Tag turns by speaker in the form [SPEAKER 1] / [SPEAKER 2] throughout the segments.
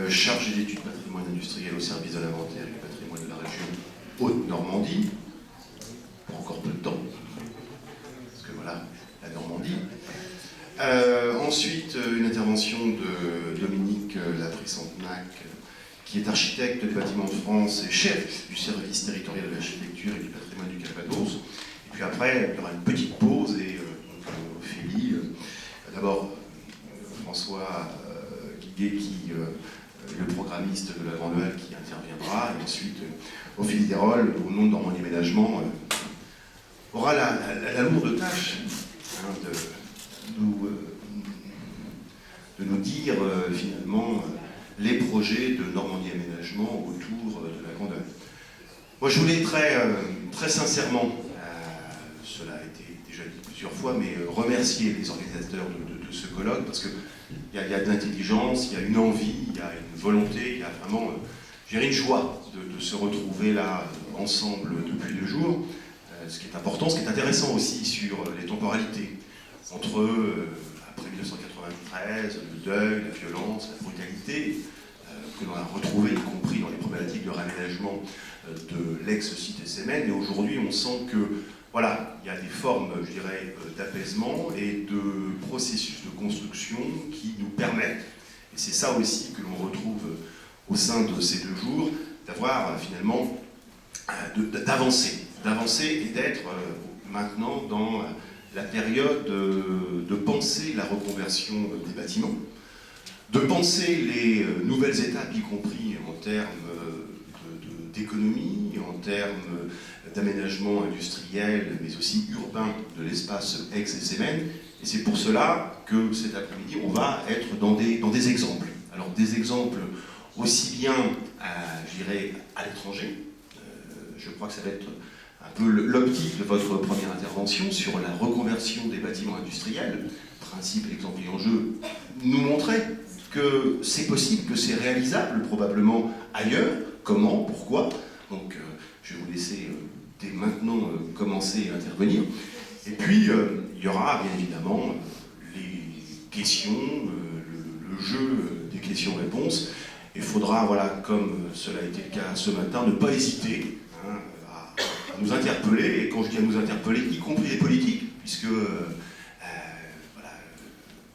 [SPEAKER 1] chargé d'études patrimoine industriel au service de l'inventaire du patrimoine de la région Haute-Normandie, pour encore peu de temps, parce que voilà, la Normandie. Ensuite, une intervention de Dominique Laprissantenac, qui est architecte des bâtiments de France et chef du service territorial de l'architecture et du patrimoine du Calvados. Et puis après, il y aura une petite pause et Ophélie, d'abord François Guiguet, qui est le programmiste de la Grande Halle, qui interviendra, et ensuite Ophélie Desrolles, au nom de Normandie Aménagement, aura la lourde tâche de nous dire finalement les projets de Normandie Aménagement autour de la Grande Halle. Moi je voulais très sincèrement, cela a été déjà dit plusieurs fois, mais remercier les organisateurs de ce colloque, parce qu'il y a de l'intelligence, il y a une envie, il y a une volonté, il y a vraiment une joie de se retrouver là ensemble depuis 2 jours. Ce qui est important, ce qui est intéressant aussi sur les temporalités, entre après 1993, le deuil, la violence, la brutalité, que l'on a retrouvé, y compris dans les problématiques de réaménagement de l'ex-site SMN, et aujourd'hui on sent que voilà, il y a des formes, je dirais, d'apaisement et de processus de construction qui nous permettent, et c'est ça aussi que l'on retrouve au sein de ces 2 jours, d'avoir finalement, d'avancer et d'être maintenant dans la période de penser la reconversion des bâtiments, de penser les nouvelles étapes, y compris en termes d'économie, en termes d'aménagement industriel, mais aussi urbain de l'espace ex-SMN. Et c'est pour cela que cet après-midi, on va être dans des exemples. Alors des exemples aussi bien, je dirais, à l'étranger. Je crois que ça va être un peu l'optique de votre première intervention sur la reconversion des bâtiments industriels. Principe, exemple et enjeu, nous montrer que c'est possible, que c'est réalisable probablement ailleurs. Comment, pourquoi? Donc je vais vous laisser dès maintenant commencer à intervenir. Et puis il y aura bien évidemment les questions, le jeu des questions-réponses. Il faudra, voilà, comme cela a été le cas ce matin, ne pas hésiter à nous interpeller, et quand je dis à nous interpeller, y compris les politiques, puisque voilà,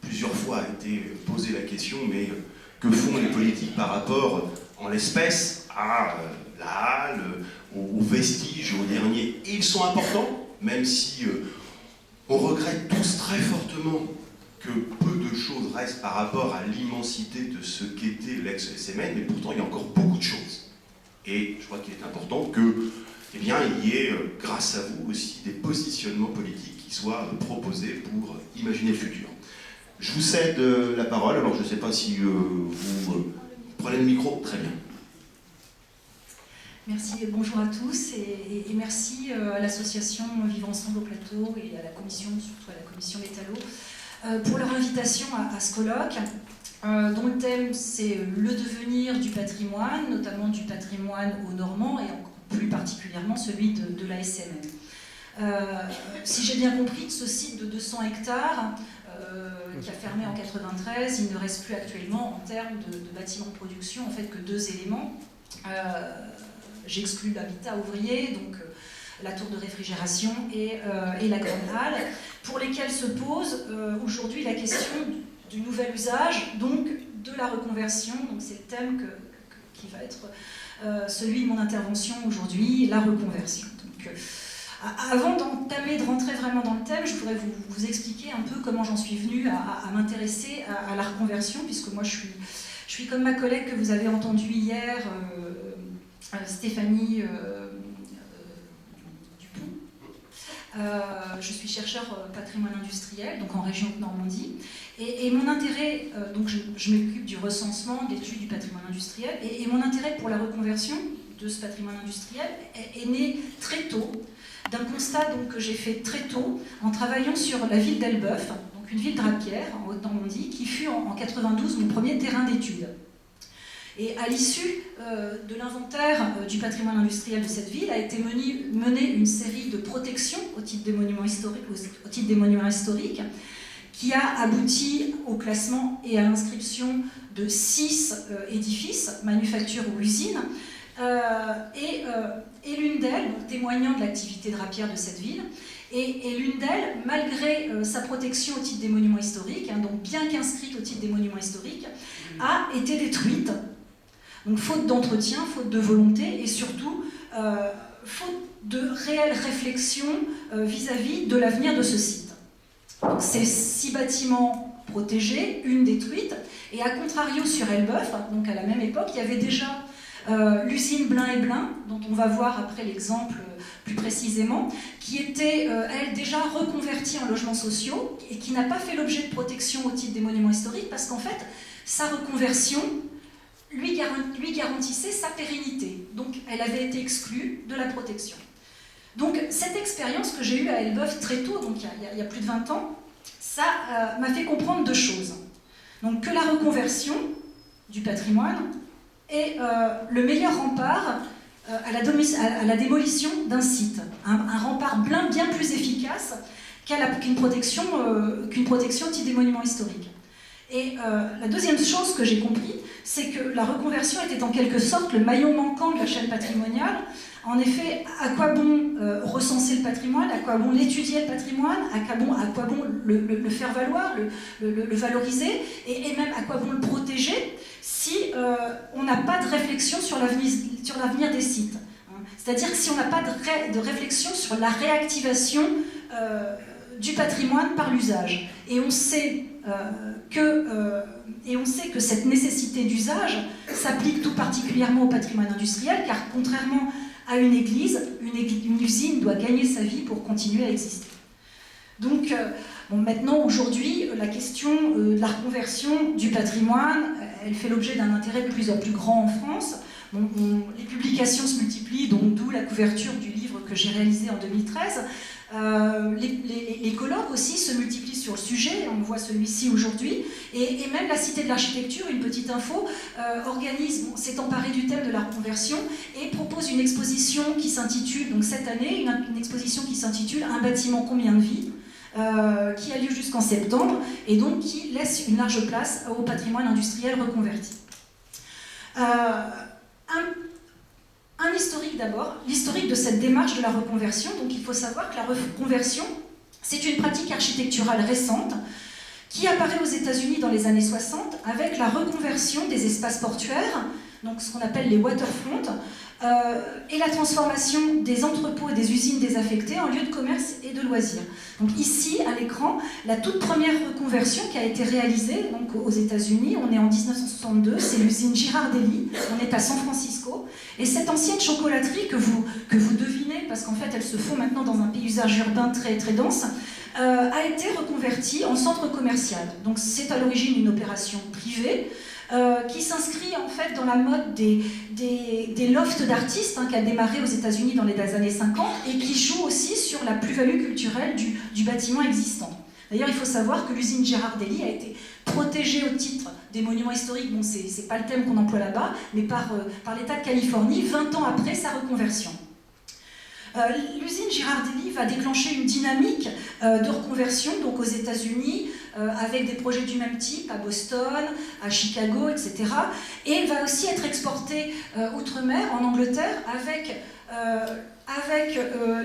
[SPEAKER 1] plusieurs fois a été posée la question, mais que font les politiques par rapport, en l'espèce, à la halle, aux vestiges, aux derniers? Et ils sont importants, même si on regrette tous très fortement que peu de choses restent par rapport à l'immensité de ce qu'était l'ex-SMN, mais pourtant il y a encore beaucoup de choses. Et je crois qu'il est important que, eh bien, il y ait, grâce à vous aussi, des positionnements politiques qui soient proposés pour imaginer le futur. Je vous cède la parole, alors je ne sais pas si vous prenez le micro, très bien.
[SPEAKER 2] Merci, bonjour à tous, et merci à l'association Vivre Ensemble au Plateau et à la commission, surtout à la commission Métallo, pour leur invitation à ce colloque, dont le thème c'est le devenir du patrimoine, notamment du patrimoine au Normand et encore plus particulièrement celui de la SMN. Si j'ai bien compris, de ce site de 200 hectares qui a fermé en 93, il ne reste plus actuellement en termes de bâtiments de production en fait que 2 éléments. J'exclus l'habitat ouvrier, donc la tour de réfrigération et la grande halle, pour lesquels se pose aujourd'hui la question du nouvel usage, donc de la reconversion. Donc c'est le thème qui va être celui de mon intervention aujourd'hui, la reconversion. Donc, avant d'entamer, de rentrer vraiment dans le thème, je voudrais vous expliquer un peu comment j'en suis venue à m'intéresser à la reconversion, puisque moi je suis comme ma collègue que vous avez entendue hier, Stéphanie Dupont. Je suis chercheur patrimoine industriel, donc en région de Normandie. Et mon intérêt, donc je m'occupe du recensement, de l'étude du patrimoine industriel, et mon intérêt pour la reconversion de ce patrimoine industriel est né très tôt, d'un constat donc, que j'ai fait très tôt en travaillant sur la ville d'Elbeuf, donc une ville drapière en Haute-Normandie, qui fut en 92 mon premier terrain d'étude. Et à l'issue de l'inventaire du patrimoine industriel de cette ville a été menée une série de protections au titre des monuments historiques, qui a abouti au classement et à l'inscription de 6 édifices, manufactures ou usines, et l'une d'elles, témoignant de l'activité drapière de cette ville, et l'une d'elles, malgré sa protection au titre des monuments historiques, donc bien qu'inscrite au titre des monuments historiques, a été détruite. Donc faute d'entretien, faute de volonté et surtout faute de réelle réflexion vis-à-vis de l'avenir de ce site. Donc ces 6 bâtiments protégés, une détruite, et à contrario sur Elbeuf, donc à la même époque, il y avait déjà l'usine Blin et Blin, dont on va voir après l'exemple plus précisément, qui était, elle, déjà reconvertie en logements sociaux et qui n'a pas fait l'objet de protection au titre des monuments historiques parce qu'en fait, sa reconversion lui garantissait sa pérennité. Donc, elle avait été exclue de la protection. Donc, cette expérience que j'ai eue à Elbeuf très tôt, donc il y a plus de 20 ans, ça m'a fait comprendre 2 choses. Donc, que la reconversion du patrimoine est le meilleur rempart à la démolition d'un site. Un rempart bien plus efficace qu'une protection au titre des monuments historiques. Et la deuxième chose que j'ai compris, c'est que la reconversion était en quelque sorte le maillon manquant de la chaîne patrimoniale. En effet, à quoi bon recenser le patrimoine, à quoi bon l'étudier le patrimoine, à quoi bon le faire valoir, le valoriser, et même à quoi bon le protéger si on n'a pas de réflexion sur l'avenir des sites. C'est-à-dire que si on n'a pas de réflexion sur la réactivation du patrimoine par l'usage. Et on sait que cette nécessité d'usage s'applique tout particulièrement au patrimoine industriel, car contrairement à une église, une usine doit gagner sa vie pour continuer à exister. Donc, maintenant, aujourd'hui, la question de la reconversion du patrimoine, elle fait l'objet d'un intérêt de plus en plus grand en France. Les publications se multiplient, donc d'où la couverture du livre que j'ai réalisé en 2013. Les colloques aussi se multiplient sur le sujet, on voit celui-ci aujourd'hui, et même la Cité de l'Architecture, une petite info, s'est emparée du thème de la reconversion et propose une exposition qui s'intitule, donc cette année, une exposition qui s'intitule « Un bâtiment combien de vies ?» qui a lieu jusqu'en septembre, et donc qui laisse une large place au patrimoine industriel reconverti. Un historique d'abord, l'historique de cette démarche de la reconversion. Donc il faut savoir que la reconversion, c'est une pratique architecturale récente qui apparaît aux États-Unis dans les années 60 avec la reconversion des espaces portuaires, donc ce qu'on appelle les waterfronts, et la transformation des entrepôts et des usines désaffectées en lieux de commerce et de loisirs. Donc ici, à l'écran, la toute première reconversion qui a été réalisée donc, aux États-Unis, on est en 1962, c'est l'usine Girardelli, on est à San Francisco, et cette ancienne chocolaterie que vous devinez, parce qu'en fait elle se fond maintenant dans un paysage urbain très, très dense, a été reconvertie en centre commercial. Donc c'est à l'origine une opération privée, qui s'inscrit en fait dans la mode des lofts d'artistes qui a démarré aux États-Unis dans les années 50 et qui joue aussi sur la plus-value culturelle du bâtiment existant. D'ailleurs, il faut savoir que l'usine Girardelli a été protégée au titre des monuments historiques, bon, c'est pas le thème qu'on emploie là-bas, mais par l'État de Californie, 20 ans après sa reconversion. L'usine Girardelli va déclencher une dynamique de reconversion donc aux États-Unis avec des projets du même type à Boston, à Chicago, etc. Et va aussi être exportée outre-mer, en Angleterre, avec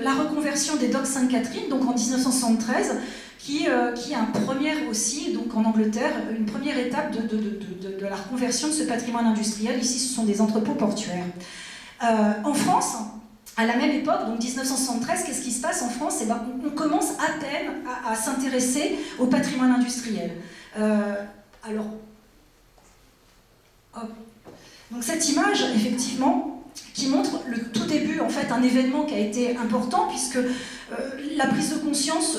[SPEAKER 2] la reconversion des docks Sainte-Catherine, donc en 1973, qui est un premier aussi, donc en Angleterre, une première étape de la reconversion de ce patrimoine industriel. Ici, ce sont des entrepôts portuaires. En France, à la même époque, donc 1973, qu'est-ce qui se passe en France ? On commence à peine à s'intéresser au patrimoine industriel. Donc cette image, effectivement, qui montre le tout début, en fait, un événement qui a été important, puisque la prise de conscience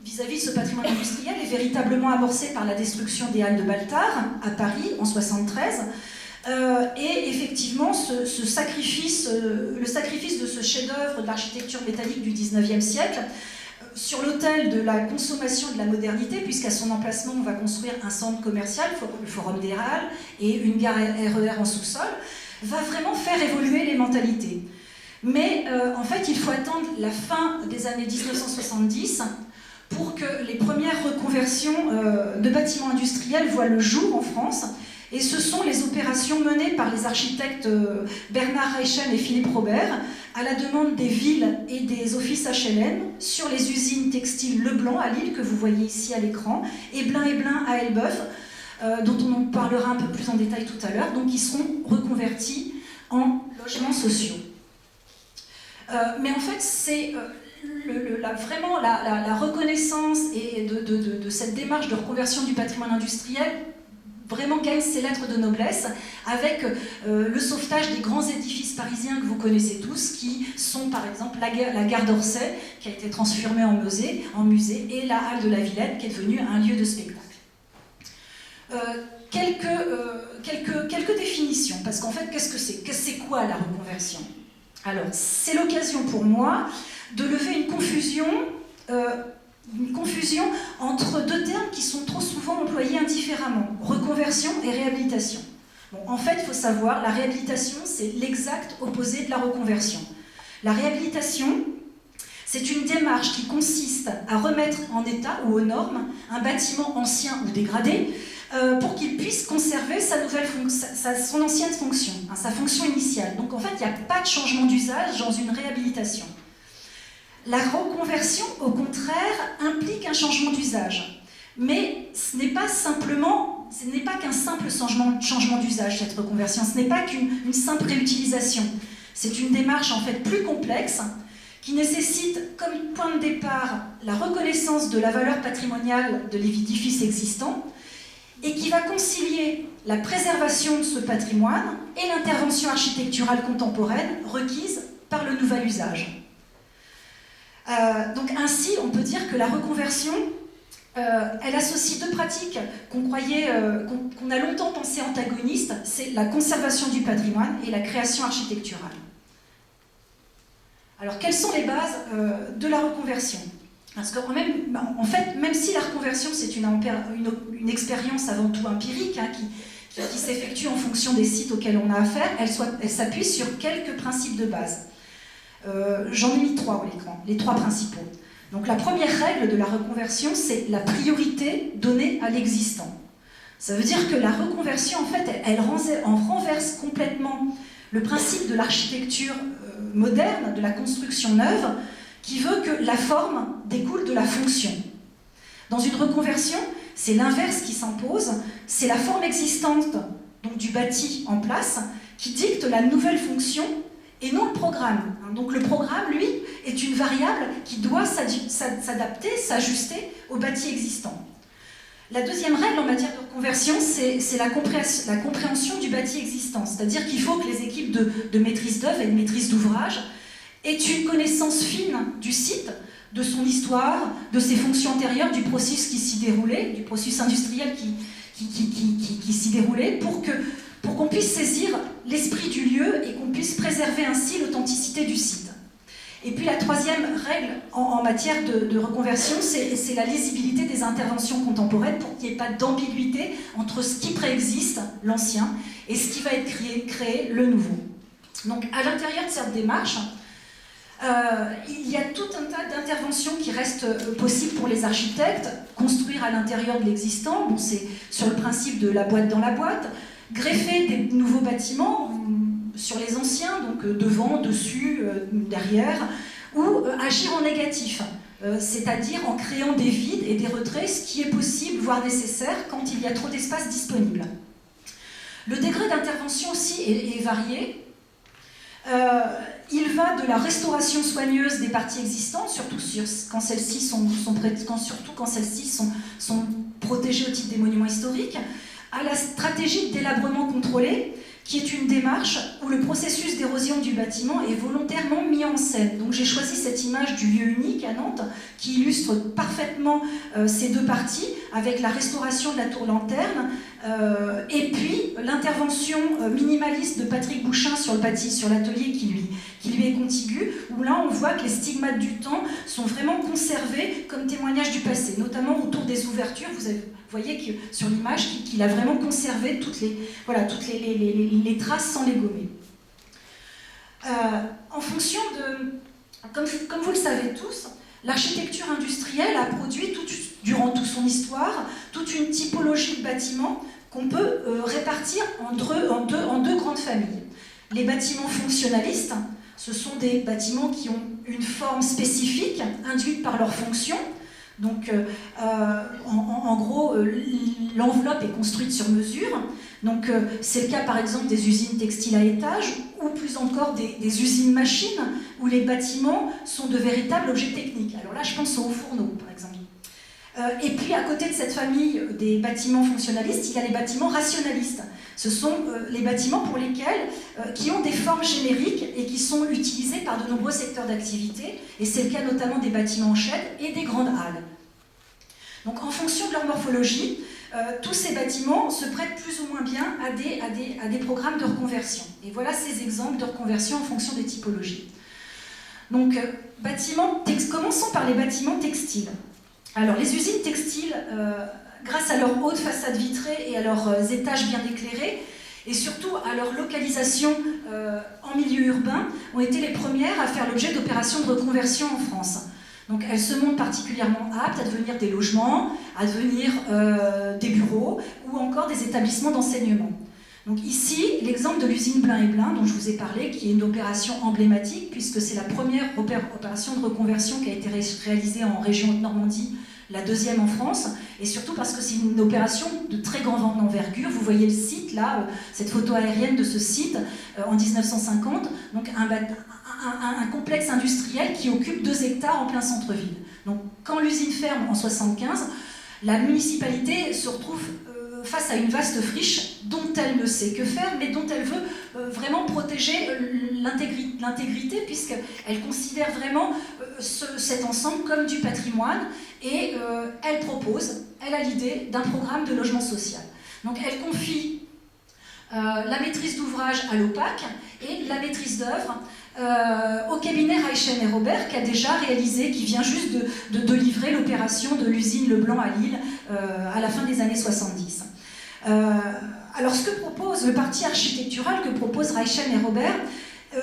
[SPEAKER 2] vis-à-vis de ce patrimoine industriel est véritablement amorcée par la destruction des Halles de Baltard à Paris en 1973. Et effectivement, le sacrifice de ce chef-d'œuvre de l'architecture métallique du XIXe siècle, sur l'autel de la consommation de la modernité, puisqu'à son emplacement, on va construire un centre commercial, le Forum des Halles, et une gare RER en sous-sol, va vraiment faire évoluer les mentalités. Mais en fait, il faut attendre la fin des années 1970 pour que les premières reconversions de bâtiments industriels voient le jour en France. Et ce sont les opérations menées par les architectes Bernard Reichen et Philippe Robert à la demande des villes et des offices HLM sur les usines textiles Leblanc à Lille, que vous voyez ici à l'écran, et Blin à Elbeuf, dont on en parlera un peu plus en détail tout à l'heure, donc qui seront reconvertis en logements sociaux. Mais en fait, c'est vraiment la reconnaissance et de cette démarche de reconversion du patrimoine industriel vraiment gagne ses lettres de noblesse avec le sauvetage des grands édifices parisiens que vous connaissez tous, qui sont par exemple la gare d'Orsay, qui a été transformée en musée, et la halle de la Villette, qui est devenue un lieu de spectacle. Quelques définitions, parce qu'en fait, qu'est-ce que c'est? C'est quoi la reconversion? Alors, c'est l'occasion pour moi de lever une confusion entre deux termes qui sont trop souvent employés indifféremment, reconversion et réhabilitation. Bon, en fait, il faut savoir, la réhabilitation, c'est l'exact opposé de la reconversion. La réhabilitation, c'est une démarche qui consiste à remettre en état ou aux normes un bâtiment ancien ou dégradé pour qu'il puisse conserver son ancienne fonction, sa fonction initiale. Donc en fait, il n'y a pas de changement d'usage dans une réhabilitation. La reconversion, au contraire, implique un changement d'usage. Mais ce n'est pas qu'un simple changement d'usage, cette reconversion. Ce n'est pas qu'une simple réutilisation. C'est une démarche en fait plus complexe qui nécessite comme point de départ la reconnaissance de la valeur patrimoniale de l'édifice existant et qui va concilier la préservation de ce patrimoine et l'intervention architecturale contemporaine requise par le nouvel usage. Donc ainsi, on peut dire que la reconversion, elle associe deux pratiques qu'on a longtemps pensé antagonistes, c'est la conservation du patrimoine et la création architecturale. Alors, quelles sont les bases de la reconversion? Parce qu'en fait, même si la reconversion, c'est une expérience avant tout empirique, qui s'effectue en fonction des sites auxquels on a affaire, elle s'appuie sur quelques principes de base. J'en ai mis 3 à l'écran, les 3 principaux. Donc la première règle de la reconversion, c'est la priorité donnée à l'existant. Ça veut dire que la reconversion, en fait, elle renverse complètement le principe de l'architecture moderne, de la construction neuve, qui veut que la forme découle de la fonction. Dans une reconversion, c'est l'inverse qui s'impose, c'est la forme existante, donc du bâti en place, qui dicte la nouvelle fonction et non le programme. Donc le programme, lui, est une variable qui doit s'adapter, s'ajuster au bâti existant. La deuxième règle en matière de reconversion, c'est la compréhension du bâti existant. C'est-à-dire qu'il faut que les équipes de maîtrise d'œuvre et de maîtrise d'ouvrage aient une connaissance fine du site, de son histoire, de ses fonctions antérieures, du processus qui s'y déroulait, du processus industriel qui s'y déroulait, pour qu'on puisse saisir l'esprit du lieu et qu'on puisse préserver ainsi l'authenticité du site. Et puis la troisième règle en matière de reconversion, c'est la lisibilité des interventions contemporaines pour qu'il n'y ait pas d'ambiguïté entre ce qui préexiste, l'ancien, et ce qui va être créé, le nouveau. Donc à l'intérieur de cette démarche, il y a tout un tas d'interventions qui restent possibles pour les architectes. Construire à l'intérieur de l'existant, bon, c'est sur le principe de la boîte dans la boîte. Greffer des nouveaux bâtiments sur les anciens, donc devant, dessus, derrière, ou agir en négatif, c'est-à-dire en créant des vides et des retraits, ce qui est possible, voire nécessaire, quand il y a trop d'espace disponible. Le degré d'intervention aussi est varié. Il va de la restauration soigneuse des parties existantes, surtout quand celles-ci sont protégées au titre des monuments historiques, à la stratégie de délabrement contrôlé, qui est une démarche où le processus d'érosion du bâtiment est volontairement mis en scène. Donc j'ai choisi cette image du lieu unique à Nantes, qui illustre parfaitement ces deux parties, avec la restauration de la tour-lanterne, et puis l'intervention minimaliste de Patrick Bouchin sur l'atelier qui lui est contigu, où là on voit que les stigmates du temps sont vraiment conservés comme témoignage du passé, notamment autour des ouvertures. Vous voyez que, sur l'image qu'il a vraiment conservé toutes les traces sans les gommer. En fonction de... Comme vous le savez tous, L'architecture industrielle a produit durant toute son histoire toute une typologie de bâtiments qu'on peut répartir en deux grandes familles. Les bâtiments fonctionnalistes, ce sont des bâtiments qui ont une forme spécifique induite par leur fonction. Donc, en gros, l'enveloppe est construite sur mesure. Donc, c'est le cas, par exemple, des usines textiles à étages, ou plus encore des usines machines, où les bâtiments sont de véritables objets techniques. Alors là, je pense aux hauts fourneaux, par exemple. Et puis, à côté de cette famille des bâtiments fonctionnalistes, il y a les bâtiments rationalistes. Ce sont les bâtiments qui ont des formes génériques et qui sont utilisés par de nombreux secteurs d'activité. Et c'est le cas notamment des bâtiments en chaîne et des grandes halles. Donc, en fonction de leur morphologie, tous ces bâtiments se prêtent plus ou moins bien à des programmes de reconversion. Et voilà ces exemples de reconversion en fonction des typologies. Donc, commençons par les bâtiments textiles. Alors, les usines textiles, grâce à leur haute façade vitrée et à leurs étages bien éclairés, et surtout à leur localisation en milieu urbain, ont été les premières à faire l'objet d'opérations de reconversion en France. Donc elles se montrent particulièrement aptes à devenir des logements, à devenir des bureaux ou encore des établissements d'enseignement. Donc ici, l'exemple de l'usine Blin et Blin, dont je vous ai parlé, qui est une opération emblématique, puisque c'est la première opération de reconversion qui a été réalisée en région Haute-Normandie, la deuxième en France, et surtout parce que c'est une opération de très grande envergure. Vous voyez le site, là, cette photo aérienne de ce site, en 1950, donc un complexe industriel qui occupe 2 hectares en plein centre-ville. Donc quand l'usine ferme en 1975, la municipalité se retrouve face à une vaste friche dont elle ne sait que faire, mais dont elle veut vraiment protéger l'intégrité, puisqu'elle considère vraiment cet ensemble comme du patrimoine, et elle a l'idée d'un programme de logement social. Donc elle confie la maîtrise d'ouvrage à l'OPAC et la maîtrise d'œuvre au cabinet Reichen et Robert, qui vient juste de livrer l'opération de l'usine Leblanc à Lille à la fin des années 70. Alors ce que propose le parti architectural, que propose Reichen et Robert,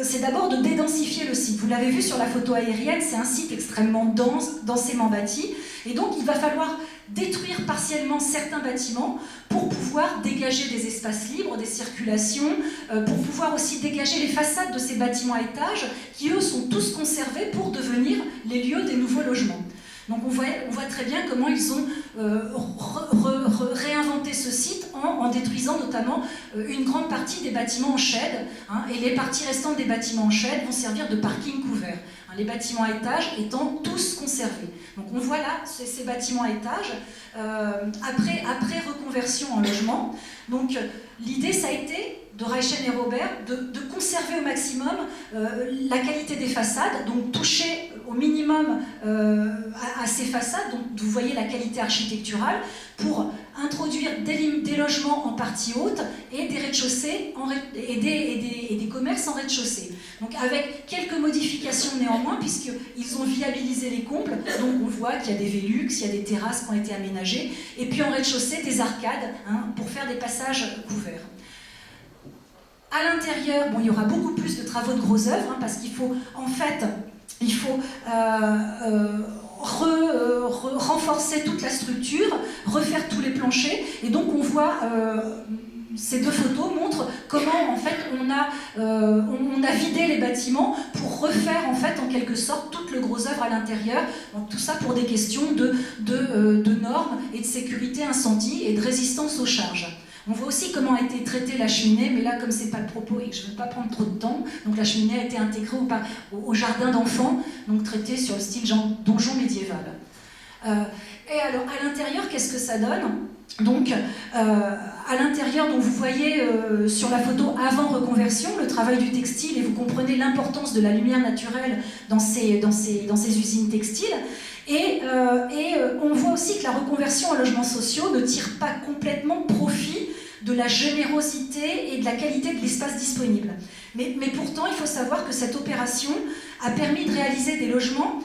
[SPEAKER 2] c'est d'abord de dédensifier le site. Vous l'avez vu sur la photo aérienne, c'est un site extrêmement dense, densément bâti, et donc il va falloir détruire partiellement certains bâtiments pour pouvoir dégager des espaces libres, des circulations, pour pouvoir aussi dégager les façades de ces bâtiments à étages qui, eux, sont tous conservés pour devenir les lieux des nouveaux logements. Donc on voit très bien comment ils ont réinventé ce site en détruisant notamment une grande partie des bâtiments en chède, et les parties restantes des bâtiments en chède vont servir de parking couvert, les bâtiments à étages étant tous conservés. Donc on voit là ces bâtiments à étages après reconversion en logement. Donc l'idée, ça a été de Reichen et Robert de conserver au maximum la qualité des façades, donc toucher au minimum à ces façades, donc vous voyez la qualité architecturale, pour introduire des logements en partie haute et des rez-de-chaussée et des commerces en rez-de-chaussée. Donc avec quelques modifications néanmoins, puisqu'ils ont viabilisé les combles, donc on voit qu'il y a des Velux, il y a des terrasses qui ont été aménagées, et puis en rez-de-chaussée des arcades pour faire des passages couverts. À l'intérieur, il y aura beaucoup plus de travaux de gros œuvres, parce qu'il faut renforcer toute la structure, refaire tous les planchers, et donc on voit ces 2 photos montrent comment en fait on a vidé les bâtiments pour refaire en fait en quelque sorte toute le gros œuvre à l'intérieur. Donc tout ça pour des questions de normes et de sécurité incendie et de résistance aux charges. On voit aussi comment a été traitée la cheminée, mais là, comme c'est pas le propos et que je ne veux pas prendre trop de temps, donc la cheminée a été intégrée au jardin d'enfants, donc traitée sur le style donjon médiéval. Et alors, à l'intérieur, qu'est-ce que ça donne ? Donc, à l'intérieur, vous voyez sur la photo avant reconversion, le travail du textile, et vous comprenez l'importance de la lumière naturelle dans ces usines textiles. Et on voit aussi que la reconversion en logements sociaux ne tire pas complètement profit de la générosité et de la qualité de l'espace disponible. Mais pourtant, il faut savoir que cette opération a permis de réaliser des logements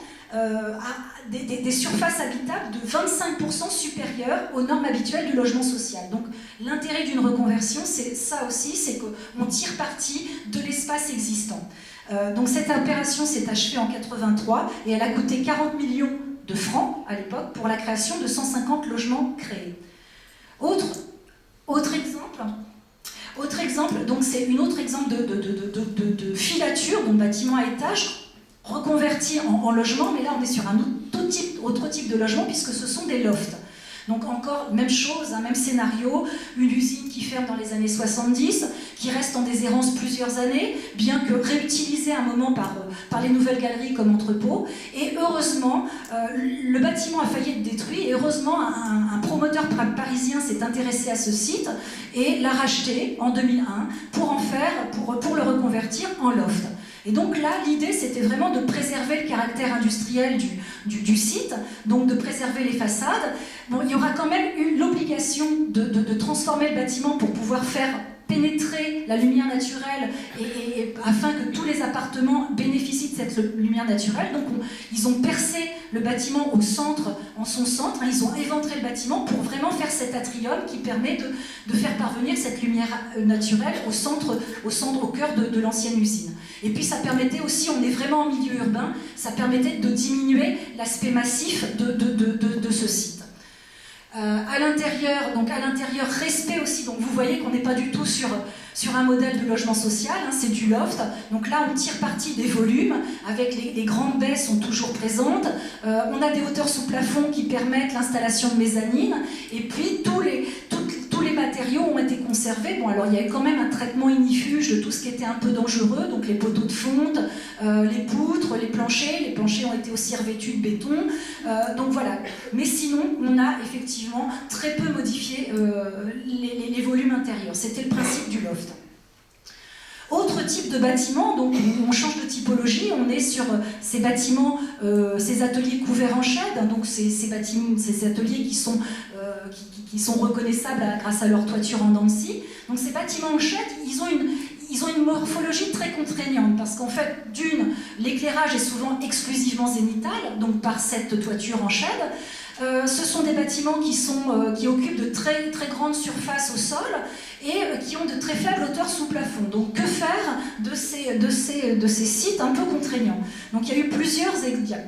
[SPEAKER 2] des surfaces habitables de 25% supérieures aux normes habituelles du logement social. Donc l'intérêt d'une reconversion, c'est ça aussi, c'est qu'on tire parti de l'espace existant. Donc cette opération s'est achevée en 83 et elle a coûté 40 millions de francs à l'époque pour la création de 150 logements créés. Autre exemple, donc c'est un autre exemple de filature, donc bâtiment à étage, reconverti en logement, mais là on est sur un autre type de logement puisque ce sont des lofts. Donc encore, même chose, même scénario, une usine qui ferme dans les années 70, qui reste en déshérence plusieurs années, bien que réutilisée à un moment par les nouvelles galeries comme entrepôt. Et heureusement, le bâtiment a failli être détruit, et heureusement, un promoteur parisien s'est intéressé à ce site et l'a racheté en 2001 pour le reconvertir en loft. Et donc là, l'idée, c'était vraiment de préserver le caractère industriel du site, donc de préserver les façades. Bon, il y aura quand même eu l'obligation de transformer le bâtiment pour pouvoir faire pénétrer la lumière naturelle et afin que tous les appartements bénéficient de cette lumière naturelle. Donc ils ont percé le bâtiment en son centre, ils ont éventré le bâtiment pour vraiment faire cet atrium qui permet de faire parvenir cette lumière naturelle au cœur de l'ancienne usine. Et puis ça permettait aussi, on est vraiment en milieu urbain, ça permettait de diminuer l'aspect massif de ce site. À l'intérieur, respect aussi, donc vous voyez qu'on n'est pas du tout sur un modèle de logement social, c'est du loft. Donc là, on tire parti des volumes, avec les grandes baies sont toujours présentes. On a des hauteurs sous plafond qui permettent l'installation de mezzanines, et puis tous les matériaux ont été conservés. Bon, alors il y avait quand même un traitement ignifuge de tout ce qui était un peu dangereux, donc les poteaux de fonte, les poutres, les planchers ont été aussi revêtus de béton, donc voilà. Mais sinon, on a effectivement très peu modifié les volumes intérieurs. C'était le principe du loft. Autre type de bâtiment, donc on change de typologie, on est sur ces bâtiments, ces ateliers couverts en shed, donc ces ateliers qui sont reconnaissables grâce à leur toiture en dents de scie. Donc ces bâtiments en shed, ils ont une morphologie très contraignante, parce qu'en fait, l'éclairage est souvent exclusivement zénital, donc par cette toiture en shed. Ce sont des bâtiments qui occupent de très, très grandes surfaces au sol et qui ont de très faibles hauteurs sous plafond. Donc que faire de ces sites un peu contraignants? Donc il y a eu plusieurs exemples.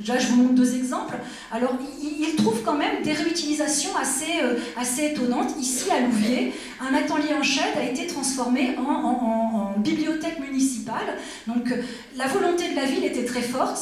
[SPEAKER 2] Là, je vous montre deux exemples. Alors, il trouve quand même des réutilisations assez étonnantes. Ici, à Louviers, un atelier en shed a été transformé en bibliothèque municipale. Donc, la volonté de la ville était très forte.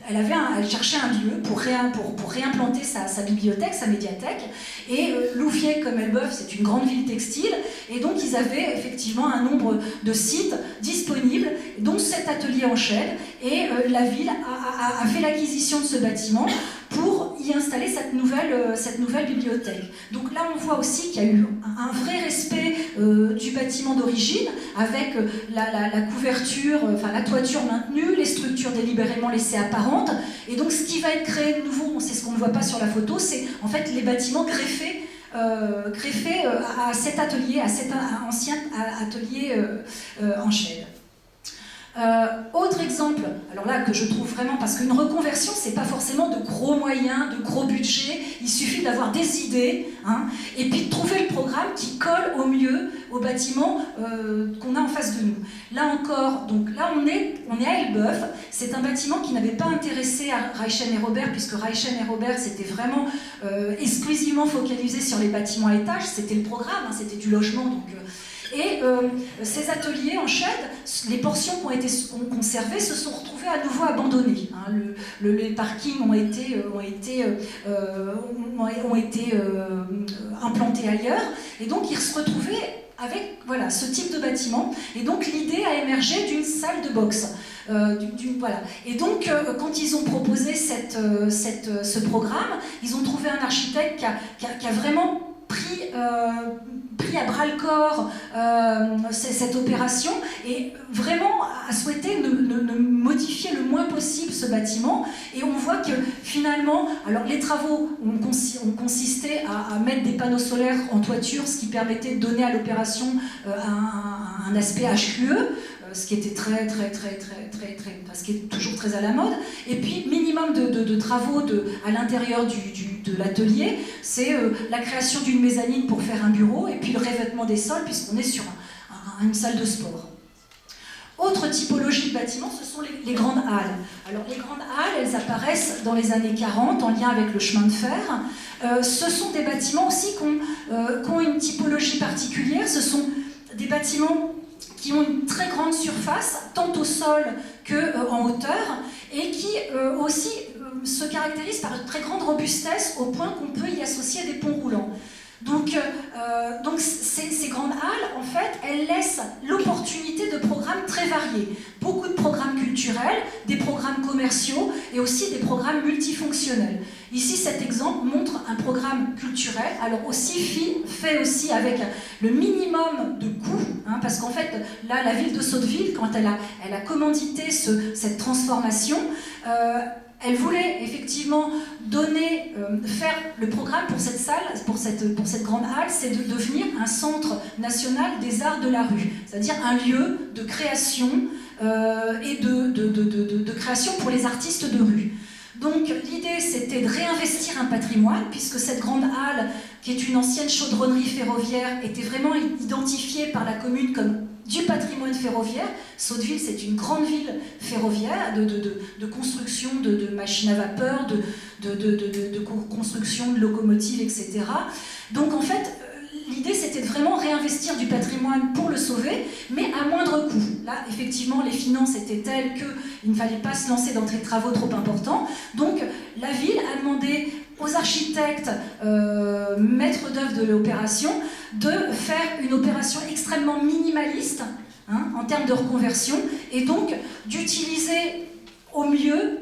[SPEAKER 2] Elle cherchait un lieu pour réimplanter sa bibliothèque, sa médiathèque. Et Louviers, comme Elbeuf, c'est une grande ville textile. Et donc, ils avaient effectivement un nombre de sites disponibles, dont cet atelier en shed. Et la ville a fait l'acquisition de ce bâtiment pour y installer cette nouvelle bibliothèque. Donc là, on voit aussi qu'il y a eu un vrai respect du bâtiment d'origine, avec la couverture, la toiture maintenue, les structures délibérément laissées apparentes. Et donc, ce qui va être créé de nouveau, c'est ce qu'on ne voit pas sur la photo, c'est en fait les bâtiments greffés à cet atelier, à cet ancien atelier en shed. Autre exemple, alors là que je trouve vraiment, parce qu'une reconversion c'est pas forcément de gros moyens, de gros budgets, il suffit d'avoir des idées, et puis de trouver le programme qui colle au mieux au bâtiment qu'on a en face de nous. Là encore, donc là on est à Elbeuf, c'est un bâtiment qui n'avait pas intéressé à Reichen et Robert, puisque Reichen et Robert c'était vraiment exclusivement focalisé sur les bâtiments à étages, c'était le programme, c'était du logement, donc... Et ces ateliers en shed, les portions qui ont été conservées se sont retrouvées à nouveau abandonnées. Les parkings ont été implantés ailleurs, et donc ils se retrouvaient avec ce type de bâtiment. Et donc l'idée a émergé d'une salle de boxe. Et donc, quand ils ont proposé ce programme, ils ont trouvé un architecte qui a vraiment pris à bras-le-corps cette opération et vraiment a souhaité ne modifier le moins possible ce bâtiment. Et on voit que finalement, alors les travaux ont consisté à mettre des panneaux solaires en toiture, ce qui permettait de donner à l'opération un aspect HQE, ce qui était ce qui est toujours très à la mode. Et puis minimum de travaux à l'intérieur de l'atelier, c'est la création d'une mezzanine pour faire un bureau, et puis le revêtement des sols, puisqu'on est sur une salle de sport. Autre typologie de bâtiments, ce sont les grandes halles. Alors les grandes halles, elles apparaissent dans les années 40 en lien avec le chemin de fer. Ce sont des bâtiments aussi qui ont une typologie particulière. Ce sont des bâtiments qui ont une très grande surface, tant au sol qu'en hauteur, et qui aussi se caractérisent par une très grande robustesse au point qu'on peut y associer des ponts roulants. Donc ces grandes halles, en fait, elles laissent l'opportunité de programmes très variés. Beaucoup de programmes culturels, des programmes commerciaux et aussi des programmes multifonctionnels. Ici, cet exemple montre un programme culturel, alors aussi fait aussi avec le minimum de coûts, hein, parce qu'en fait, là, la ville de Sotteville, quand elle a commandité cette transformation, elle voulait effectivement faire le programme pour cette salle, pour cette grande halle, c'est de devenir un centre national des arts de la rue, c'est-à-dire un lieu de création et de création pour les artistes de rue. Donc l'idée c'était de réinvestir un patrimoine, puisque cette grande halle, qui est une ancienne chaudronnerie ferroviaire, était vraiment identifiée par la commune comme du patrimoine ferroviaire. Sotteville, c'est une grande ville ferroviaire, de construction de machines à vapeur, de construction de locomotives, etc. Donc en fait, l'idée c'était de vraiment réinvestir du patrimoine pour le sauver, mais à moindre coût. Là, effectivement, les finances étaient telles qu'il ne fallait pas se lancer dans des travaux trop importants. Donc la ville a demandé aux architectes, maîtres d'œuvre de l'opération, de faire une opération extrêmement minimaliste, hein, en termes de reconversion, et donc d'utiliser au mieux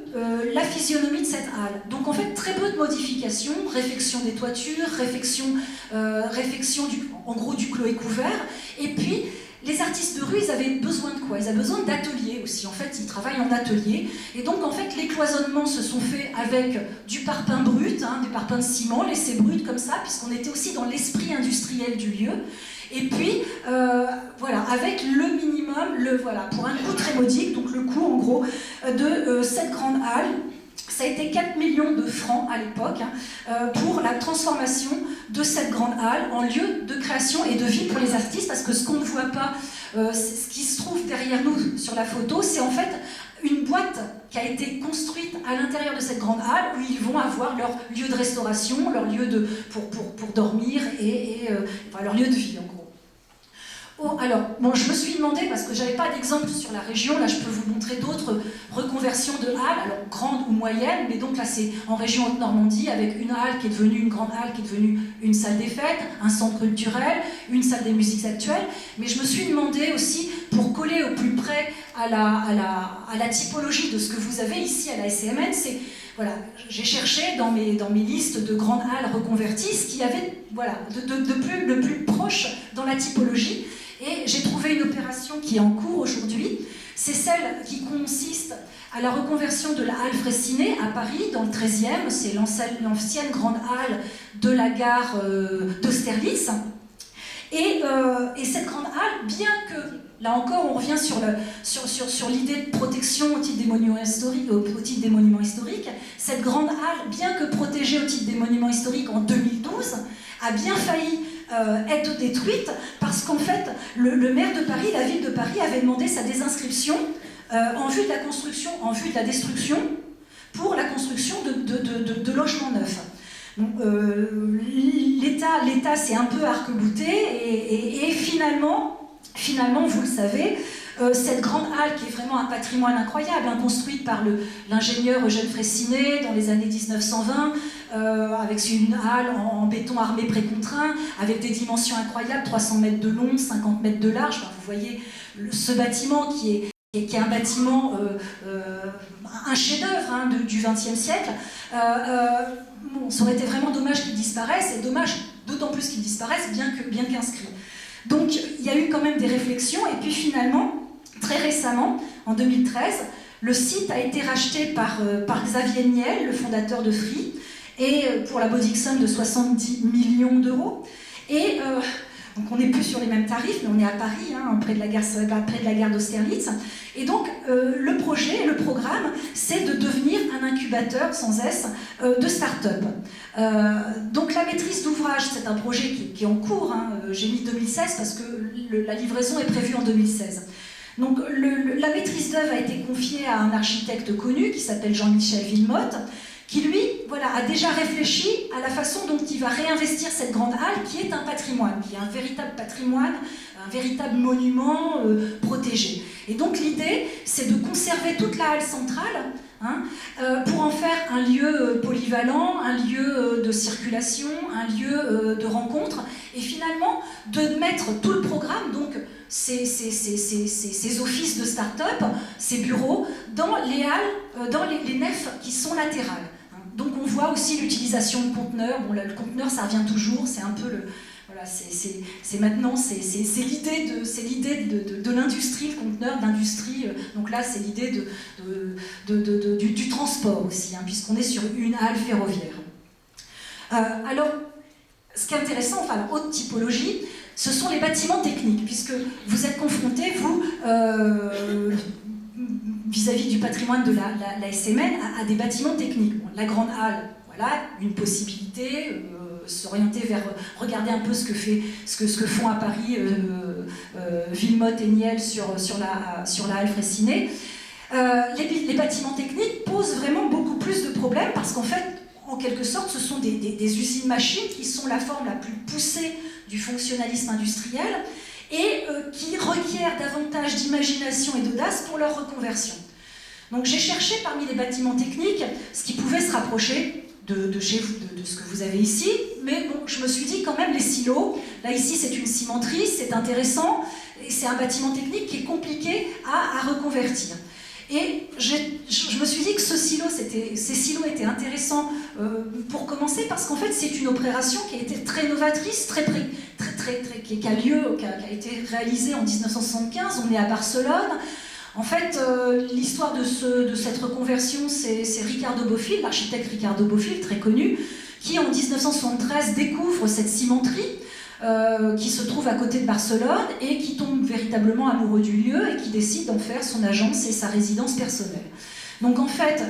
[SPEAKER 2] la physionomie de cette halle. Donc en fait, très peu de modifications, réfection des toitures, réfection en gros du clos et couvert, et puis les artistes de rue, ils avaient besoin de quoi? Ils avaient besoin d'ateliers aussi. En fait, ils travaillent en atelier. Et donc, en fait, les cloisonnements se sont faits avec du parpaing brut, hein, des parpaings de ciment, laissés bruts comme ça, puisqu'on était aussi dans l'esprit industriel du lieu. Et puis, voilà, avec le minimum, pour un coût très modique, donc le coût, en gros, de cette grande halle. Ça a été 4 millions de francs à l'époque, hein, pour la transformation de cette grande halle en lieu de création et de vie pour les artistes, parce que ce qu'on ne voit pas, ce qui se trouve derrière nous sur la photo, c'est en fait une boîte qui a été construite à l'intérieur de cette grande halle où ils vont avoir leur lieu de restauration, leur lieu pour dormir et leur lieu de vie en gros. Oh, alors, bon, je me suis demandé, parce que j'avais pas d'exemple sur la région, là je peux vous montrer d'autres reconversions de halles, alors grandes ou moyennes, mais donc là c'est en région Haute-Normandie, avec une halle qui est devenue une grande halle, qui est devenue une salle des fêtes, un centre culturel, une salle des musiques actuelles, mais je me suis demandé aussi, pour coller au plus près à la typologie de ce que vous avez ici à la SCMN, c'est, voilà, j'ai cherché dans mes listes de grandes halles reconverties ce qu'il y avait, voilà, le plus proche dans la typologie. Et j'ai trouvé une opération qui est en cours aujourd'hui. C'est celle qui consiste à la reconversion de la halle Fraissinet à Paris, dans le 13e. C'est l'ancienne grande halle de la gare d'Austerlitz. Et cette grande halle, bien que, là encore, on revient sur l'idée de protection au titre des monuments historiques, cette grande halle, bien que protégée au titre des monuments historiques en 2012, a bien failli être détruite parce qu'en fait, le maire de Paris, la ville de Paris, avait demandé sa désinscription en vue de la construction, en vue de la destruction, pour la construction de logements neufs. Donc, l'État s'est un peu arc-bouté et finalement, vous le savez, cette grande halle qui est vraiment un patrimoine incroyable, hein, construite par l'ingénieur Eugène Fraissinet dans les années 1920, avec une halle en béton armé précontraint, avec des dimensions incroyables, 300 mètres de long, 50 mètres de large. Enfin, vous voyez ce bâtiment qui est un bâtiment, un chef-d'œuvre, hein, du XXe siècle. Bon, ça aurait été vraiment dommage qu'il disparaisse, et dommage d'autant plus qu'il disparaisse, bien qu'inscrit. Donc il y a eu quand même des réflexions, et puis finalement, très récemment, en 2013, le site a été racheté par Xavier Niel, le fondateur de Free, et pour la modique somme de 70 millions d'euros. Et donc on n'est plus sur les mêmes tarifs, mais on est à Paris, hein, près de la gare d'Austerlitz. Et donc le projet, le programme, c'est de devenir un incubateur sans S de start-up. Donc la maîtrise d'ouvrage, c'est un projet qui est en cours, hein, j'ai mis 2016 parce que la livraison est prévue en 2016. Donc la maîtrise d'œuvre a été confiée à un architecte connu qui s'appelle Jean-Michel Villemotte, qui lui a déjà réfléchi à la façon dont il va réinvestir cette grande halle qui est un patrimoine, qui est un véritable patrimoine, un véritable monument protégé. Et donc l'idée, c'est de conserver toute la halle centrale pour en faire un lieu polyvalent, un lieu de circulation, un lieu de rencontre, et finalement de mettre tout le programme, donc ces offices de start-up, ces bureaux, dans les halles, dans les nefs qui sont latérales. Donc on voit aussi l'utilisation de conteneurs. Bon, là, le conteneur, ça revient toujours, c'est un peu le... Voilà, c'est maintenant, c'est l'idée de l'industrie, le conteneur d'industrie. Donc là, c'est l'idée du transport aussi, puisqu'on est sur une halle ferroviaire. Alors, ce qui est intéressant, enfin, la haute typologie, ce sont les bâtiments techniques, puisque vous êtes confrontés, vous, vis-à-vis du patrimoine de la SMN, à des bâtiments techniques. Bon, la grande halle, voilà, une possibilité, s'orienter vers, regarder un peu ce que font à Paris Villemotte et Niel sur la halle Fraissinet. Les bâtiments techniques posent vraiment beaucoup plus de problèmes parce qu'en fait, en quelque sorte, ce sont des usines-machines qui sont la forme la plus poussée du fonctionnalisme industriel et qui requièrent davantage d'imagination et d'audace pour leur reconversion. Donc j'ai cherché parmi les bâtiments techniques ce qui pouvait se rapprocher de chez vous, de ce que vous avez ici, mais bon, je me suis dit quand même les silos, là ici c'est une cimenterie, c'est intéressant, et c'est un bâtiment technique qui est compliqué à reconvertir. Et je me suis dit que ces silos étaient intéressants pour commencer parce qu'en fait c'est une opération qui a été très novatrice, qui a été réalisée en 1975, on est à Barcelone. En fait, l'histoire de cette reconversion, c'est Ricardo Bofill, l'architecte Ricardo Bofill, très connu, qui en 1973 découvre cette cimenterie qui se trouve à côté de Barcelone et qui tombe véritablement amoureux du lieu et qui décide d'en faire son agence et sa résidence personnelle. Donc en fait,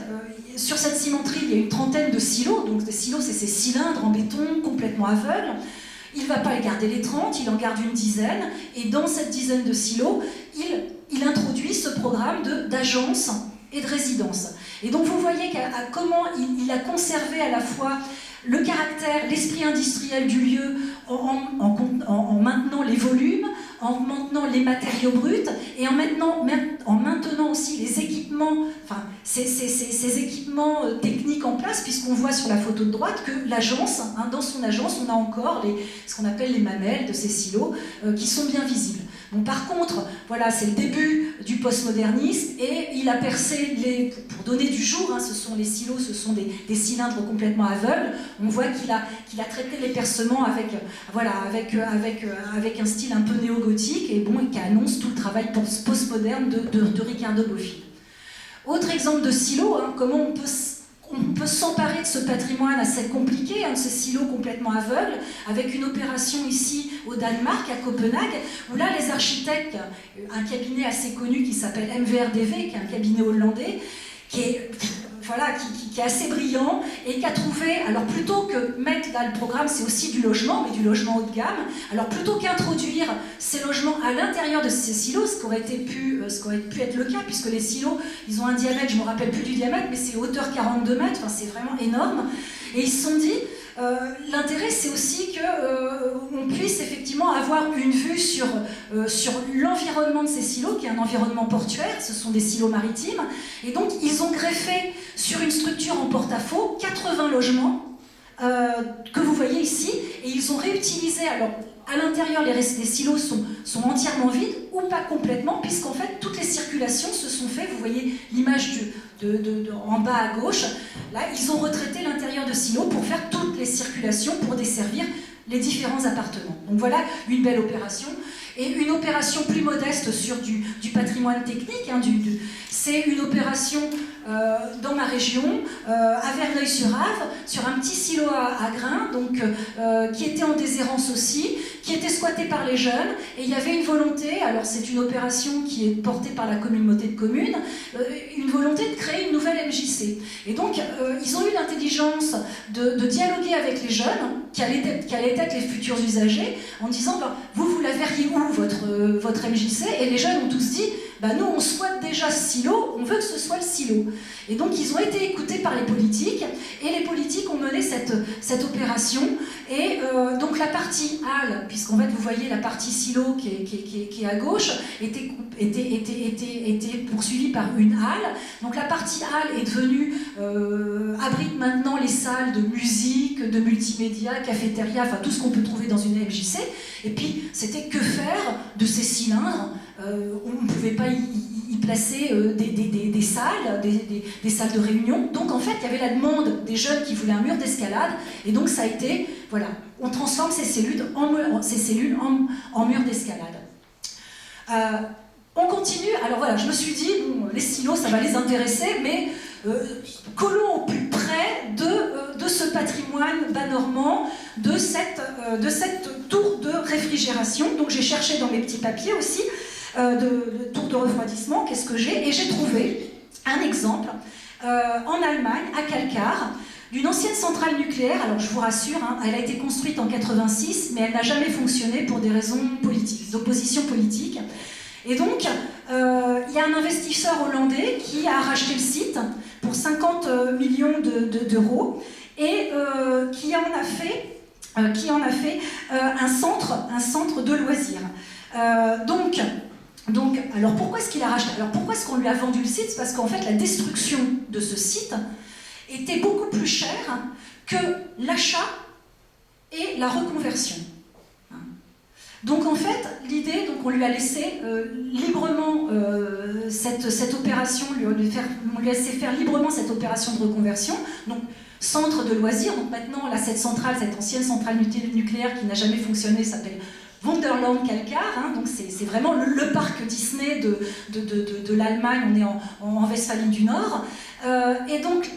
[SPEAKER 2] sur cette cimenterie, il y a une trentaine de silos. Donc des silos, c'est ces cylindres en béton complètement aveugles. Il ne va pas les garder les 30, il en garde une dizaine. Et dans cette dizaine de silos, il introduit ce programme d'agence et de résidence. Et donc vous voyez comment il a conservé à la fois le caractère, l'esprit industriel du lieu en maintenant les volumes, en maintenant les matériaux bruts et en maintenant aussi les équipements, enfin ces équipements techniques en place, puisqu'on voit sur la photo de droite que l'agence, dans son agence, on a encore ce qu'on appelle les mamelles de ces silos qui sont bien visibles. Bon, par contre, voilà, c'est le début du postmodernisme et il a percé pour donner du jour, les silos, ce sont des cylindres complètement aveugles. On voit qu'il a traité les percements avec un style un peu néo-gothique et qui annonce tout le travail postmoderne de Ricardo Bofill. Autre exemple de silo, comment on peut s'emparer de ce patrimoine assez compliqué, de ces silos complètement aveugles, avec une opération ici au Danemark, à Copenhague, où là les architectes, un cabinet assez connu qui s'appelle MVRDV, qui est un cabinet hollandais, qui est assez brillant et qui a trouvé, alors plutôt que mettre là le programme, c'est aussi du logement, mais du logement haut de gamme, alors plutôt qu'introduire ces logements à l'intérieur de ces silos, ce qui aurait pu être le cas, puisque les silos, ils ont un diamètre, je ne me rappelle plus du diamètre, mais c'est hauteur 42 mètres, c'est vraiment énorme, et ils se sont dit, l'intérêt c'est aussi qu'on puisse effectivement avoir une vue sur l'environnement de ces silos, qui est un environnement portuaire, ce sont des silos maritimes, et donc ils ont greffé sur une structure en porte-à-faux 80 logements que vous voyez ici, et ils ont réutilisé, alors à l'intérieur les silos sont entièrement vides ou pas complètement, puisqu'en fait toutes les circulations se sont faites, vous voyez l'image en bas à gauche, là ils ont retraité l'intérieur de silos pour faire toutes les circulations pour desservir les différents appartements. Donc voilà une belle opération. Et une opération plus modeste sur du patrimoine technique, c'est une opération dans ma région, à Verneuil-sur-Ave, sur un petit silo à grains, qui était en déshérence aussi, qui était squatté par les jeunes, et il y avait une volonté, alors c'est une opération qui est portée par la communauté de communes, une volonté de créer une nouvelle MJC. Et donc ils ont eu l'intelligence de dialoguer avec les jeunes, qui allaient être les futurs usagers, en disant vous la verriez où votre MJC? Et les jeunes ont tous dit nous on souhaite déjà ce silo, on veut que ce soit le silo. Et donc ils ont été écoutés par les politiques, et les politiques ont mené cette opération. Et donc la partie halle, puisqu'en fait vous voyez la partie silo qui est à gauche, était poursuivie par une halle. Donc la partie halle est devenue, abrite maintenant les salles de musique, de multimédia, cafétéria, enfin tout ce qu'on peut trouver dans une MJC. Et puis c'était que faire de ces cylindres? On ne pouvait pas y placer des salles, des salles de réunion. Donc en fait, il y avait la demande des jeunes qui voulaient un mur d'escalade. Et donc ça a été, voilà, on transforme ces cellules en murs d'escalade. On continue. Alors voilà, je me suis dit, bon, les silos, ça va les intéresser, mais collons au plus près de ce patrimoine bas-normand, de cette tour de réfrigération. Donc j'ai cherché dans mes petits papiers aussi, de tour de refroidissement, qu'est-ce que j'ai? Et j'ai trouvé un exemple en Allemagne, à Kalkar, d'une ancienne centrale nucléaire. Alors je vous rassure, elle a été construite en 86, mais elle n'a jamais fonctionné pour des raisons politiques, d'opposition politique. Et donc, il y a un investisseur hollandais qui a racheté le site pour 50 millions d'euros et qui en a fait un centre de loisirs. Donc, alors pourquoi est-ce qu'il a racheté? Alors pourquoi est-ce qu'on lui a vendu le site? C'est parce qu'en fait la destruction de ce site était beaucoup plus chère que l'achat et la reconversion. Donc en fait, l'idée, on lui a laissé librement cette opération, on lui a laissé faire librement cette opération de reconversion. Donc centre de loisirs. Donc maintenant, là, cette ancienne centrale nucléaire qui n'a jamais fonctionné s'appelle Wonderland Kalkar, donc c'est vraiment le parc Disney de l'Allemagne. On est en Westphalie du Nord. Et donc,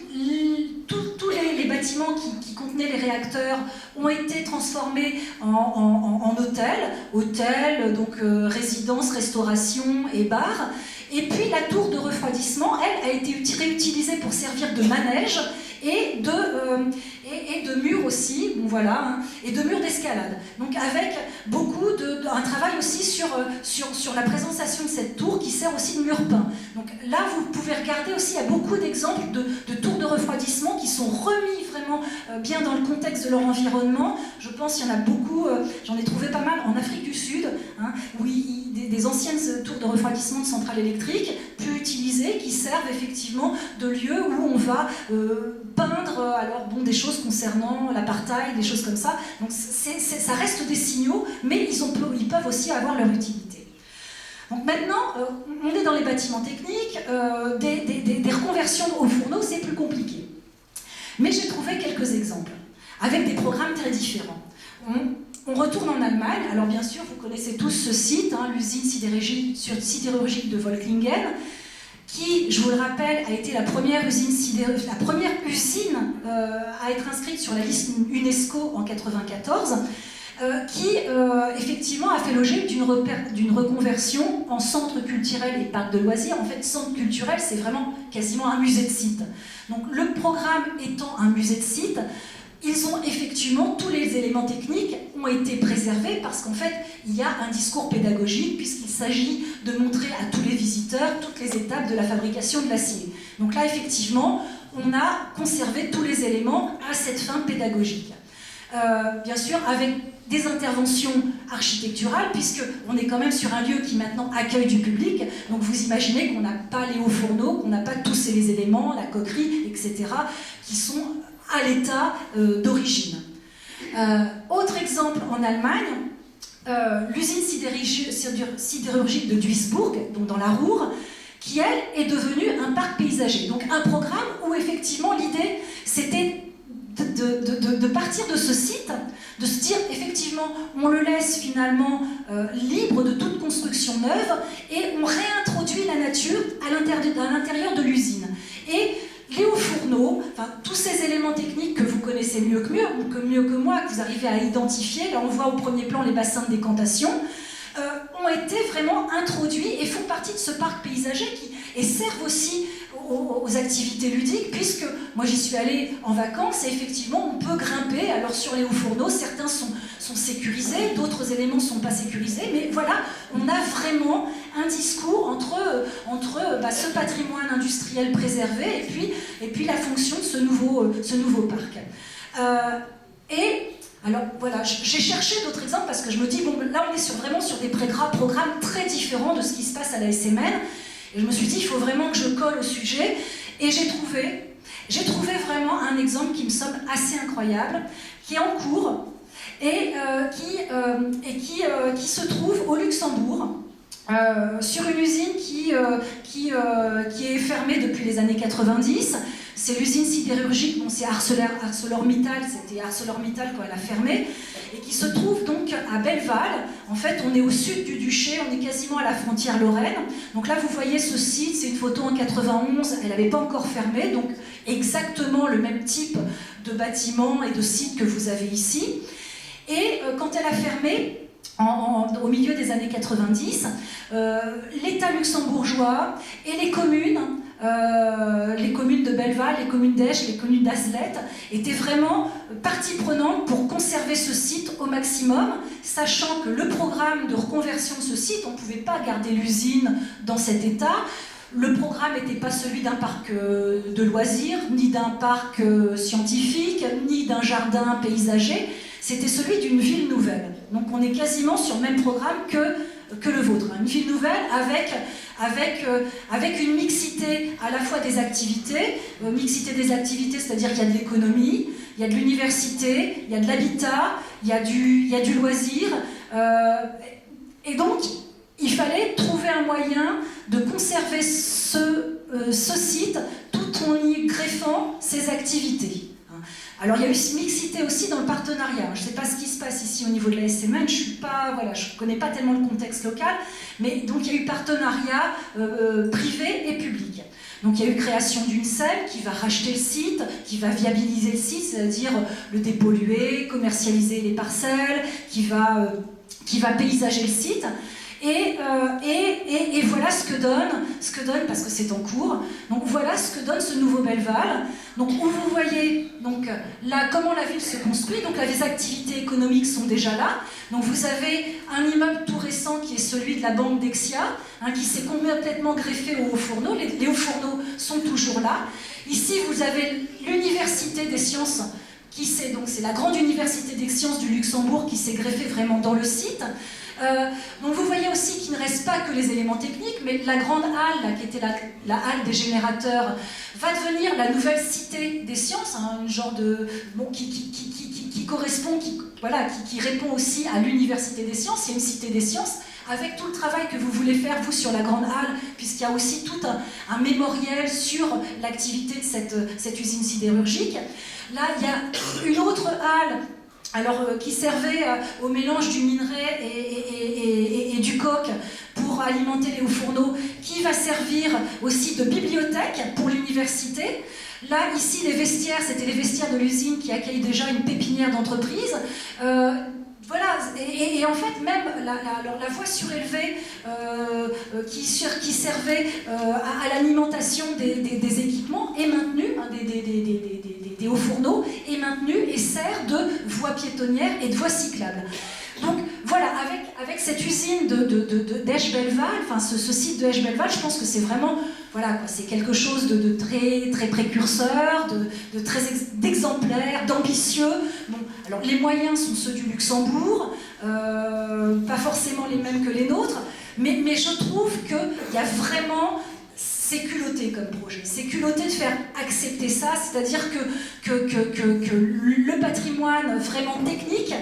[SPEAKER 2] tous les bâtiments qui contenaient les réacteurs ont été transformés en hôtels, donc résidences, restauration et bars. Et puis la tour de refroidissement, elle, a été réutilisée pour servir de manège et de murs aussi, bon, voilà, et de murs d'escalade. Donc avec un travail aussi sur la présentation de cette tour qui sert aussi de mur peint. Donc là, vous pouvez regarder aussi, il y a beaucoup d'exemples de tours de refroidissement qui sont remis vraiment bien dans le contexte de leur environnement. Je pense qu'il y en a beaucoup, j'en ai trouvé pas mal en Afrique du Sud, où des anciennes tours de refroidissement de centrales électriques peu utilisées qui servent effectivement de lieu où on va peindre des choses concernant l'apartheid, des choses comme ça. Donc ça reste des signaux, mais ils peuvent aussi avoir leur utilité. Donc maintenant, on est dans les bâtiments techniques, des reconversions au fourneau, c'est plus compliqué. Mais j'ai trouvé quelques exemples, avec des programmes très différents. On retourne en Allemagne. Alors bien sûr, vous connaissez tous ce site, l'usine sidérurgique de Völklingen, qui, je vous le rappelle, a été la première usine à être inscrite sur la liste UNESCO en 1994, qui effectivement a fait l'objet d'une reconversion en centre culturel et parc de loisirs. En fait, centre culturel, c'est vraiment quasiment un musée de site. Donc le programme étant un musée de site, ils ont effectivement, tous les éléments techniques ont été préservés parce qu'en fait, il y a un discours pédagogique puisqu'il s'agit de montrer à tous les visiteurs toutes les étapes de la fabrication de l'acier. Donc là, effectivement, on a conservé tous les éléments à cette fin pédagogique. Bien sûr, avec des interventions architecturales, puisqu'on est quand même sur un lieu qui maintenant accueille du public. Donc vous imaginez qu'on n'a pas les hauts fourneaux, qu'on n'a pas tous ces éléments, la coquerie, etc., qui sont à l'état d'origine. Autre exemple en Allemagne, l'usine sidérurgique de Duisbourg, donc dans la Ruhr, qui elle est devenue un parc paysager. Donc un programme où effectivement l'idée c'était de partir de ce site, de se dire effectivement on le laisse finalement libre de toute construction neuve et on réintroduit la nature à l'intérieur de l'usine. Et les hauts fourneaux, tous ces éléments techniques que vous connaissez mieux que moi, que vous arrivez à identifier, là on voit au premier plan les bassins de décantation, ont été vraiment introduits et font partie de ce parc paysager et servent aussi aux activités ludiques, puisque moi j'y suis allée en vacances et effectivement on peut grimper. Alors sur les hauts fourneaux, certains sont sécurisés, d'autres éléments ne sont pas sécurisés, mais voilà, on a vraiment un discours entre ce patrimoine industriel préservé et puis la fonction de ce nouveau parc. Alors voilà, j'ai cherché d'autres exemples parce que je me dis, bon, là on est vraiment sur des programmes très différents de ce qui se passe à la SMN. Et je me suis dit, il faut vraiment que je colle au sujet. Et j'ai trouvé vraiment un exemple qui me semble assez incroyable, qui est en cours et qui se trouve au Luxembourg, sur une usine qui est fermée depuis les années 90. C'est l'usine sidérurgique, bon, c'est ArcelorMittal, c'était ArcelorMittal quand elle a fermé, et qui se trouve donc à Belleval. En fait, on est au sud du duché, on est quasiment à la frontière lorraine. Donc là, vous voyez ce site, c'est une photo en 91, elle n'avait pas encore fermé, donc exactement le même type de bâtiment et de site que vous avez ici. Et quand elle a fermé, au milieu des années 90, l'État luxembourgeois et les communes de Belleval, les communes d'Esch, les communes d'Aslet, étaient vraiment partie prenante pour conserver ce site au maximum, sachant que le programme de reconversion de ce site, on ne pouvait pas garder l'usine dans cet état. Le programme n'était pas celui d'un parc de loisirs, ni d'un parc scientifique, ni d'un jardin paysager. C'était celui d'une ville nouvelle. Donc on est quasiment sur le même programme que le vôtre. Une ville nouvelle avec une mixité à la fois des activités, c'est-à-dire qu'il y a de l'économie, il y a de l'université, il y a de l'habitat, il y a du loisir. Et donc, il fallait trouver un moyen de conserver ce site tout en y greffant ses activités. Alors il y a eu une mixité aussi dans le partenariat. Je ne sais pas ce qui se passe ici au niveau de la SMN, je ne connais pas tellement le contexte local, mais donc il y a eu partenariat privé et public. Donc il y a eu création d'une selle qui va racheter le site, qui va viabiliser le site, c'est-à-dire le dépolluer, commercialiser les parcelles, qui va paysager le site. Et voilà ce que donne, parce que c'est en cours, donc voilà ce que donne ce nouveau Belleval. Donc où vous voyez donc, là, comment la ville se construit, donc là les activités économiques sont déjà là. Donc vous avez un immeuble tout récent qui est celui de la Banque Dexia, qui s'est complètement greffé aux hauts fourneaux. Les hauts fourneaux sont toujours là. Ici vous avez l'Université des sciences, c'est la grande université des sciences du Luxembourg qui s'est greffée vraiment dans le site. Donc vous voyez aussi qu'il ne reste pas que les éléments techniques, mais la grande halle, là, qui était la halle des générateurs, va devenir la nouvelle cité des sciences, un genre de qui correspond, qui répond aussi à l'université des sciences. C'est une cité des sciences avec tout le travail que vous voulez faire vous sur la grande halle, puisqu'il y a aussi tout un mémoriel sur l'activité de cette usine sidérurgique. Là, il y a une autre halle. Alors, qui servait au mélange du minerai et du coke pour alimenter les hauts fourneaux, qui va servir aussi de bibliothèque pour l'université. Là, ici, les vestiaires, c'était les vestiaires de l'usine qui accueillent déjà une pépinière d'entreprise. Voilà, et en fait, même la voie surélevée qui servait à l'alimentation des équipements est maintenue, des hauts fourneaux, est maintenue et sert de voie piétonnière et de voie cyclable. Donc voilà, avec cette usine d'Esch-Belleval, enfin ce site de Esch-Belleval, je pense que c'est vraiment, voilà, c'est quelque chose de très, très précurseur, de très d'exemplaire, d'ambitieux. Bon, alors les moyens sont ceux du Luxembourg, pas forcément les mêmes que les nôtres, mais je trouve qu'il y a vraiment... C'est culotté comme projet, c'est culotté de faire accepter ça, c'est-à-dire que le patrimoine vraiment technique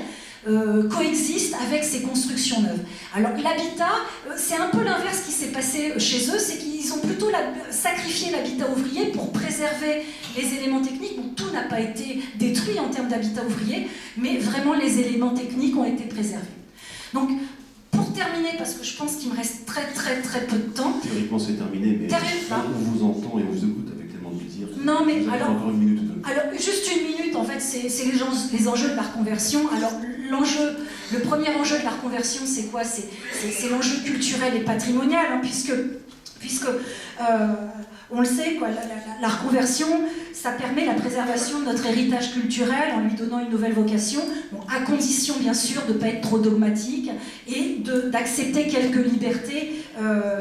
[SPEAKER 2] coexiste avec ces constructions neuves. Alors l'habitat, c'est un peu l'inverse qui s'est passé chez eux, c'est qu'ils ont plutôt sacrifié l'habitat ouvrier pour préserver les éléments techniques. Bon, tout n'a pas été détruit en termes d'habitat ouvrier, mais vraiment les éléments techniques ont été préservés. Donc, pour terminer, parce que je pense qu'il me reste très très très peu de temps.
[SPEAKER 1] Théoriquement c'est terminé, mais on vous entend et on vous écoute avec tellement de plaisir.
[SPEAKER 2] Non mais alors,
[SPEAKER 1] encore une minute ou deux.
[SPEAKER 2] Alors juste une minute, en fait, c'est les enjeux de la reconversion. Alors le premier enjeu de la reconversion, c'est quoi? C'est l'enjeu culturel et patrimonial, hein, puisque on le sait, quoi, la reconversion, ça permet la préservation de notre héritage culturel en lui donnant une nouvelle vocation, bon, à condition bien sûr de ne pas être trop dogmatique et d'accepter quelques libertés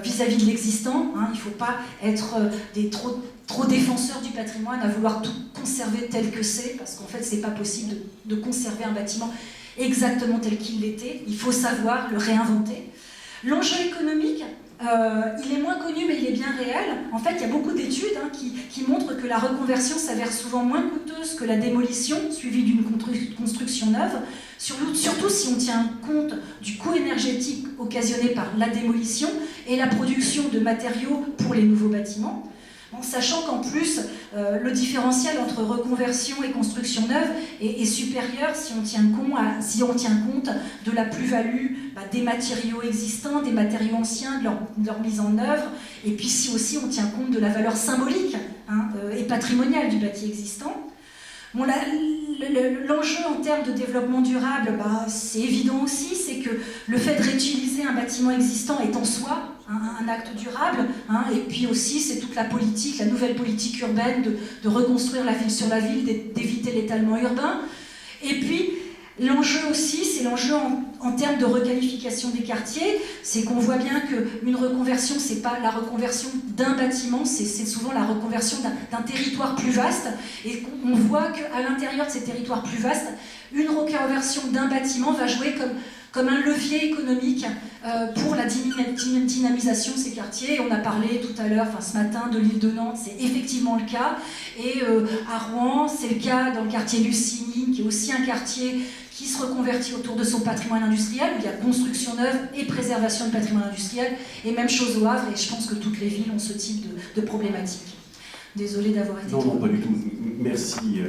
[SPEAKER 2] vis-à-vis de l'existant. Hein. Il ne faut pas être trop défenseurs du patrimoine, à vouloir tout conserver tel que c'est, parce qu'en fait, c'est pas possible de conserver un bâtiment exactement tel qu'il l'était. Il faut savoir le réinventer. L'enjeu économique, il est moins connu, mais il est bien réel. En fait, il y a beaucoup d'études qui montrent que la reconversion s'avère souvent moins coûteuse que la démolition, suivie d'une construction neuve, surtout si on tient compte du coût énergétique occasionné par la démolition et la production de matériaux pour les nouveaux bâtiments. En sachant qu'en plus, le différentiel entre reconversion et construction neuve est supérieur si on tient compte de la plus-value des matériaux existants, des matériaux anciens, de leur mise en œuvre, et puis si aussi on tient compte de la valeur symbolique et patrimoniale du bâti existant. Bon, l'enjeu en termes de développement durable, c'est évident aussi, c'est que le fait de réutiliser un bâtiment existant est en soi un acte durable, hein, et puis aussi c'est toute la politique, la nouvelle politique urbaine de reconstruire la ville sur la ville, d'éviter l'étalement urbain. Et puis l'enjeu aussi, c'est l'enjeu en termes de requalification des quartiers, c'est qu'on voit bien qu'une reconversion, c'est pas la reconversion d'un bâtiment, c'est souvent la reconversion d'un territoire plus vaste, et on voit qu'à l'intérieur de ces territoires plus vastes, une reconversion d'un bâtiment va jouer comme un levier économique pour la dynamisation de ces quartiers. On a parlé tout à l'heure, ce matin, de l'île de Nantes, c'est effectivement le cas. Et à Rouen, c'est le cas dans le quartier Lusigny, qui est aussi un quartier qui se reconvertit autour de son patrimoine industriel, où il y a construction neuve et préservation de patrimoine industriel. Et même chose au Havre, et je pense que toutes les villes ont ce type de problématique. Désolée d'avoir été...
[SPEAKER 3] Non, pas du tout. Merci.